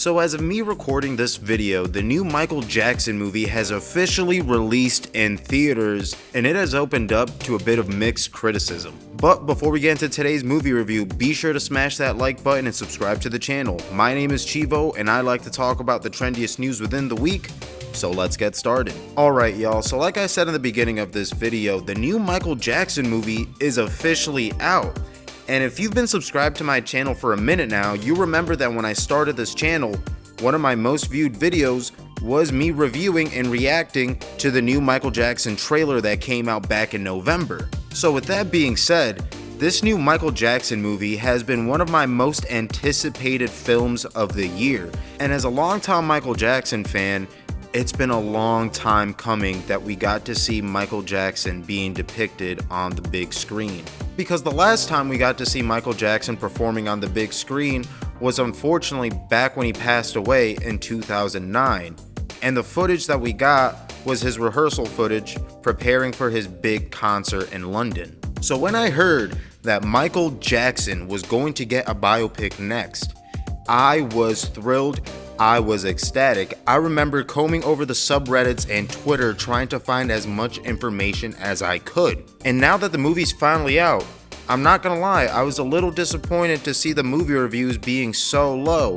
So as of me recording this video, the new Michael Jackson movie has officially released in theaters, and it has opened up to a bit of mixed criticism. But before we get into today's movie review, be sure to smash that like button and subscribe to the channel. My name is Chivo, and I like to talk about the trendiest news within the week. So let's get started. Alright y'all, so like I said in the beginning of this video, the new Michael Jackson movie is officially out. And if you've been subscribed to my channel for a minute now, you remember that when I started this channel, one of my most viewed videos was me reviewing and reacting to the new Michael Jackson trailer that came out back in November. So with that being said, this new Michael Jackson movie has been one of my most anticipated films of the year. And as a longtime Michael Jackson fan, it's been a long time coming that we got to see Michael Jackson being depicted on the big screen. Because the last time we got to see Michael Jackson performing on the big screen was unfortunately back when he passed away in 2009. And the footage that we got was his rehearsal footage preparing for his big concert in London. So when I heard that Michael Jackson was going to get a biopic next, I was thrilled. I was ecstatic. I remember combing over the subreddits and Twitter trying to find as much information as I could. And now that the movie's finally out, I'm not gonna lie, I was a little disappointed to see the movie reviews being so low.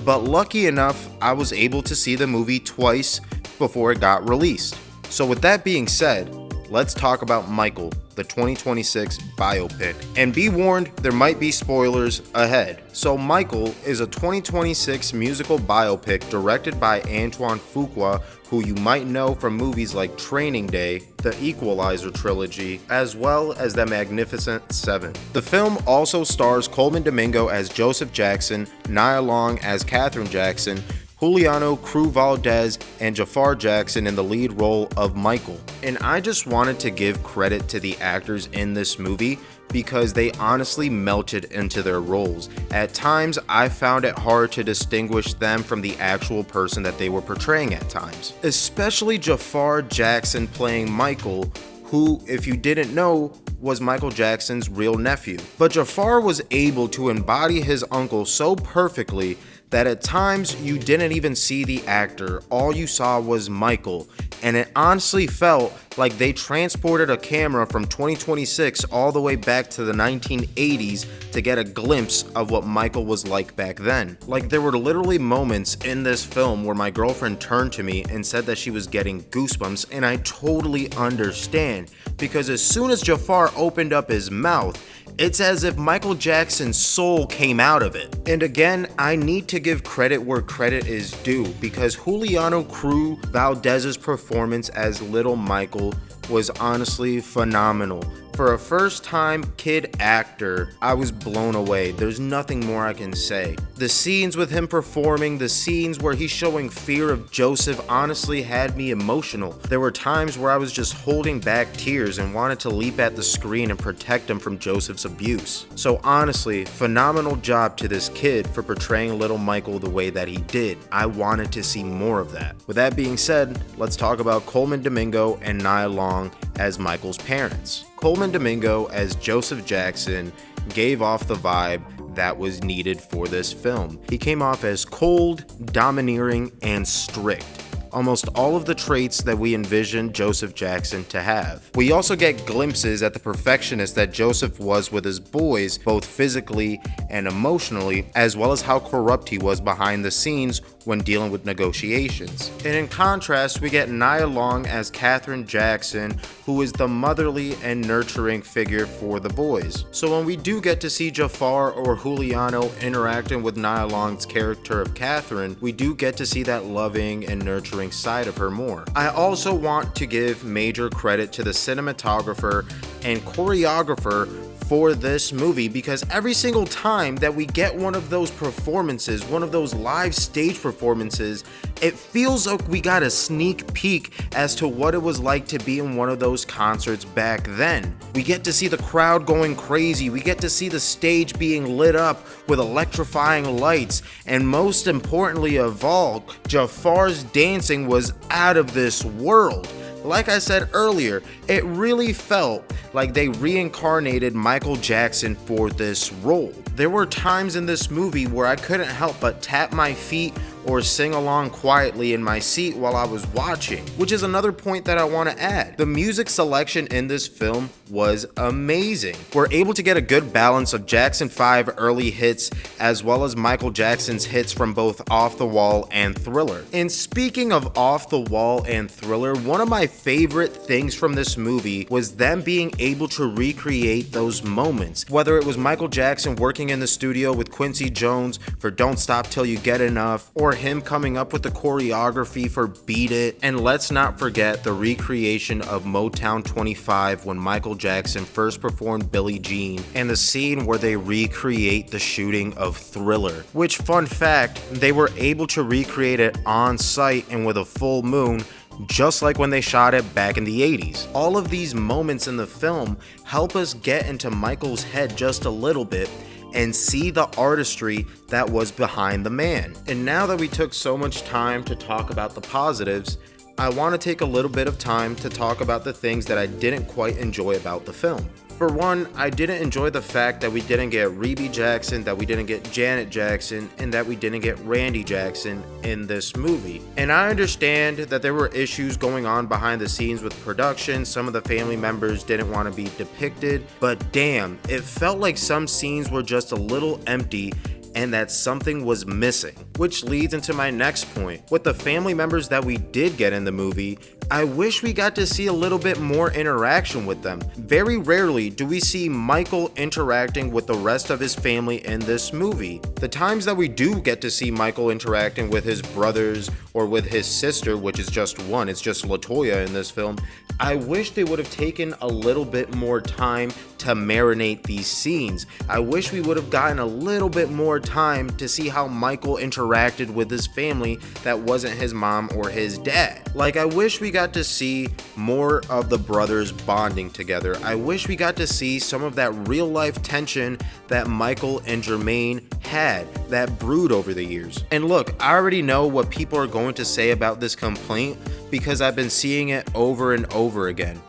But lucky enough, I was able to see the movie twice before it got released. So with that being said, let's talk about Michael, the 2026 biopic. And be warned, there might be spoilers ahead. So Michael is a 2026 musical biopic directed by Antoine Fuqua, who you might know from movies like Training Day, the Equalizer trilogy, as well as The Magnificent Seven. The film also stars Coleman Domingo as Joseph Jackson, Nia Long as Catherine Jackson, Juliano Cruz Valdez and Jafar Jackson in the lead role of Michael. And I just wanted to give credit to the actors in this movie because they honestly melted into their roles. At times, I found it hard to distinguish them from the actual person that they were portraying at times. Especially Jafar Jackson playing Michael, who, if you didn't know, was Michael Jackson's real nephew. But Jafar was able to embody his uncle so perfectly that at times you didn't even see the actor, all you saw was Michael, and it honestly felt like they transported a camera from 2026 all the way back to the 1980s to get a glimpse of what Michael was like back then. Like, there were literally moments in this film where my girlfriend turned to me and said that she was getting goosebumps, and I totally understand, because as soon as Jafar opened up his mouth, it's as if Michael Jackson's soul came out of it. And again, I need to give credit where credit is due, because Juliano Cruz Valdez's performance as Little Michael was honestly phenomenal. For a first-time kid actor, I was blown away. There's nothing more I can say. The scenes with him performing, the scenes where he's showing fear of Joseph honestly had me emotional. There were times where I was just holding back tears and wanted to leap at the screen and protect him from Joseph's abuse. So honestly, phenomenal job to this kid for portraying Little Michael the way that he did. I wanted to see more of that. With that being said, let's talk about Coleman Domingo and Nia Long as Michael's parents. Coleman Domingo as Joseph Jackson gave off the vibe that was needed for this film. He came off as cold, domineering, and strict. Almost all of the traits that we envisioned Joseph Jackson to have. We also get glimpses at the perfectionist that Joseph was with his boys, both physically and emotionally, as well as how corrupt he was behind the scenes when dealing with negotiations. And in contrast, we get Nia Long as Catherine Jackson, who is the motherly and nurturing figure for the boys. So when we do get to see Jafar or Juliano interacting with Nia Long's character of Catherine, we do get to see that loving and nurturing side of her more. I also want to give major credit to the cinematographer and choreographer for this movie, because every single time that we get one of those performances, one of those live stage performances, it feels like we got a sneak peek as to what it was like to be in one of those concerts back then. We get to see the crowd going crazy, we get to see the stage being lit up with electrifying lights, and most importantly of all, Jafar's dancing was out of this world. Like I said earlier, it really felt like they reincarnated Michael Jackson for this role. There were times in this movie where I couldn't help but tap my feet or sing along quietly in my seat while I was watching, which is another point that I want to add. The music selection in this film was amazing. We're able to get a good balance of Jackson 5 early hits as well as Michael Jackson's hits from both Off the Wall and Thriller. And speaking of Off the Wall and Thriller, one of my favorite things from this movie was them being able to recreate those moments. Whether it was Michael Jackson working in the studio with Quincy Jones for Don't Stop Till You Get Enough, or him coming up with the choreography for Beat It, and let's not forget the recreation of Motown 25 when Michael Jackson first performed Billie Jean, and the scene where they recreate the shooting of Thriller, which, fun fact, they were able to recreate it on site and with a full moon, just like when they shot it back in the 80s. All of these moments in the film help us get into Michael's head just a little bit and see the artistry that was behind the man. And now that we took so much time to talk about the positives, I want to take a little bit of time to talk about the things that I didn't quite enjoy about the film. For one, I didn't enjoy the fact that we didn't get Rebe Jackson, that we didn't get Janet Jackson, and that we didn't get Randy Jackson in this movie. And I understand that there were issues going on behind the scenes with production. Some of the family members didn't want to be depicted, but damn, it felt like some scenes were just a little empty and that something was missing. Which leads into my next point. With the family members that we did get in the movie, I wish we got to see a little bit more interaction with them. Very rarely do we see Michael interacting with the rest of his family in this movie. The times that we do get to see Michael interacting with his brothers or with his sister, which is just one, it's just LaToya in this film, I wish they would have taken a little bit more time to marinate these scenes. I wish we would have gotten a little bit more time to see how Michael interacted with his family that wasn't his mom or his dad. Like, I wish we got to see more of the brothers bonding together. I wish we got to see some of that real life tension that Michael and Jermaine had, that brewed over the years. And look, I already know what people are going to say about this complaint because I've been seeing it over and over again.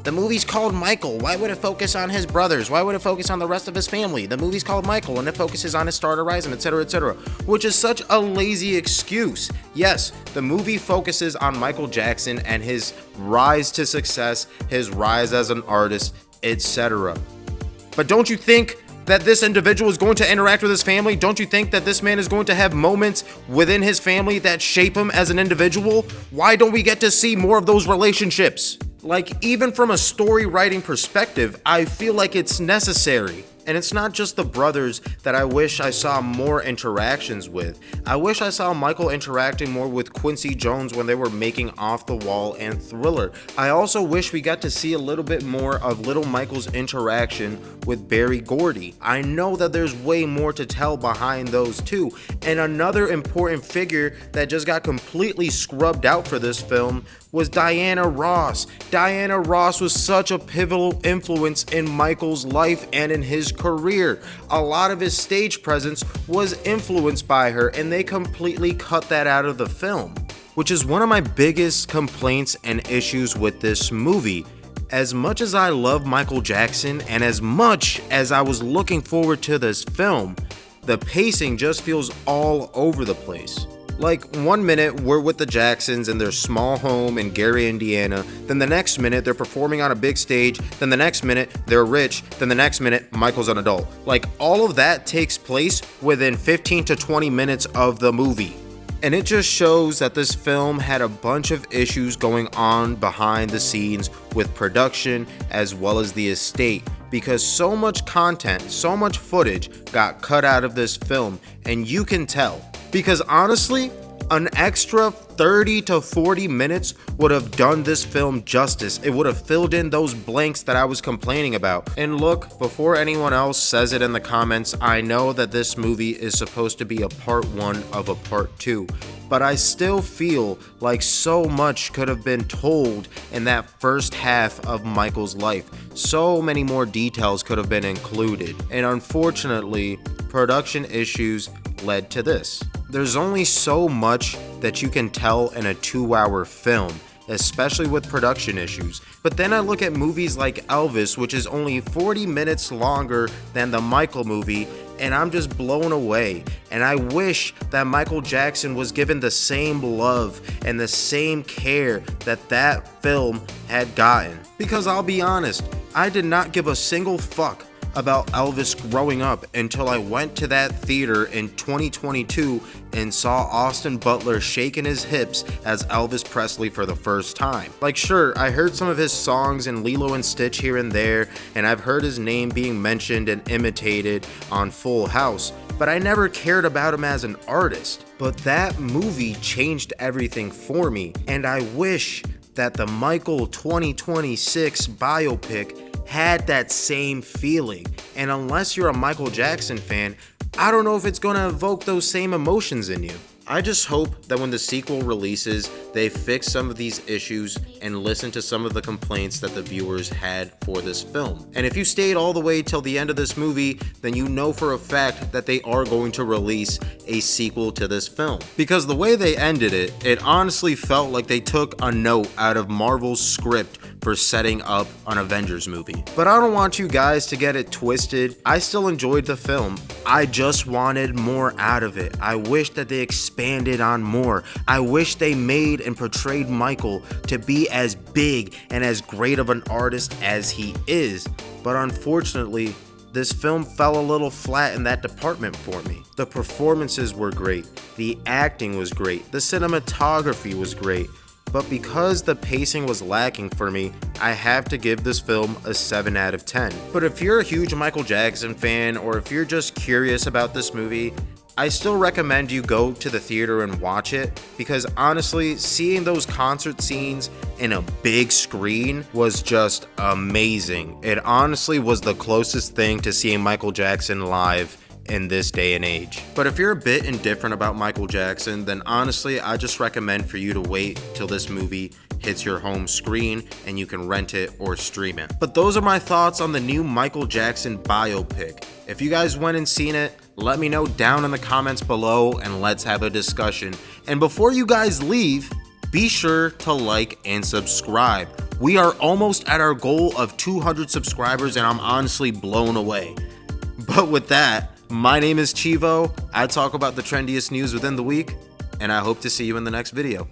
The movie's called Michael. Why would it focus on his brothers? Why would it focus on the rest of his family? The movie's called Michael and it focuses on his star to rise, etc., etc., which is such a lazy excuse. Yes, the movie focuses on Michael Jackson and his rise to success, his rise as an artist, etc. But don't you think that this individual is going to interact with his family? Don't you think that this man is going to have moments within his family that shape him as an individual? Why don't we get to see more of those relationships? Like, even from a story writing perspective, I feel like it's necessary. And it's not just the brothers that I wish I saw more interactions with. I wish I saw Michael interacting more with Quincy Jones when they were making Off the Wall and Thriller. I also wish we got to see a little bit more of Little Michael's interaction with Berry Gordy. I know that there's way more to tell behind those two. And another important figure that just got completely scrubbed out for this film was Diana Ross. Diana Ross was such a pivotal influence in Michael's life and in his career. A lot of his stage presence was influenced by her, and they completely cut that out of the film, which is one of my biggest complaints and issues with this movie. As much as I love Michael Jackson and as much as I was looking forward to this film, the pacing just feels all over the place. Like, 1 minute we're with the Jacksons in their small home in Gary, Indiana, then the next minute they're performing on a big stage, then the next minute they're rich, then the next minute Michael's an adult. Like, all of that takes place within 15 to 20 minutes of the movie. And it just shows that this film had a bunch of issues going on behind the scenes with production as well as the estate, because so much content, so much footage got cut out of this film, and you can tell. Because honestly, an extra 30 to 40 minutes would have done this film justice. It would have filled in those blanks that I was complaining about. And look, before anyone else says it in the comments, I know that this movie is supposed to be a part 1 of a part 2. But I still feel like so much could have been told in that first half of Michael's life. So many more details could have been included. And unfortunately, production issues led to this. There's only so much that you can tell in a 2-hour film, especially with production issues. But then I look at movies like Elvis, which is only 40 minutes longer than the Michael movie, and I'm just blown away. And I wish that Michael Jackson was given the same love and the same care that that film had gotten. Because I'll be honest, I did not give a single fuck about Elvis growing up until I went to that theater in 2022 and saw Austin Butler shaking his hips as Elvis Presley for the first time. Like, sure, I heard some of his songs in Lilo and Stitch here and there, and I've heard his name being mentioned and imitated on Full House, but I never cared about him as an artist. But that movie changed everything for me, and I wish that the Michael 2026 biopic had that same feeling. And unless you're a Michael Jackson fan, I don't know if it's gonna evoke those same emotions in you. I just hope that when the sequel releases, they fix some of these issues and listen to some of the complaints that the viewers had for this film. And if you stayed all the way till the end of this movie, then you know for a fact that they are going to release a sequel to this film. Because the way they ended it, it honestly felt like they took a note out of Marvel's script for setting up an Avengers movie. But I don't want you guys to get it twisted. I still enjoyed the film. I just wanted more out of it. I wish that they expanded on more. I wish they made and portrayed Michael to be as big and as great of an artist as he is. But unfortunately, this film fell a little flat in that department for me. The performances were great. The acting was great. The cinematography was great. But because the pacing was lacking for me, I have to give this film a 7 out of 10. But if you're a huge Michael Jackson fan, or if you're just curious about this movie, I still recommend you go to the theater and watch it, because honestly, seeing those concert scenes in a big screen was just amazing. It honestly was the closest thing to seeing Michael Jackson live in this day and age. But if you're a bit indifferent about Michael Jackson, then honestly, I just recommend for you to wait till this movie hits your home screen and you can rent it or stream it. But those are my thoughts on the new Michael Jackson biopic. If you guys went and seen it, let me know down in the comments below and let's have a discussion. And before you guys leave, be sure to like and subscribe. We are almost at our goal of 200 subscribers and I'm honestly blown away. But with that, my name is Chivo. I talk about the trendiest news within the week, and I hope to see you in the next video.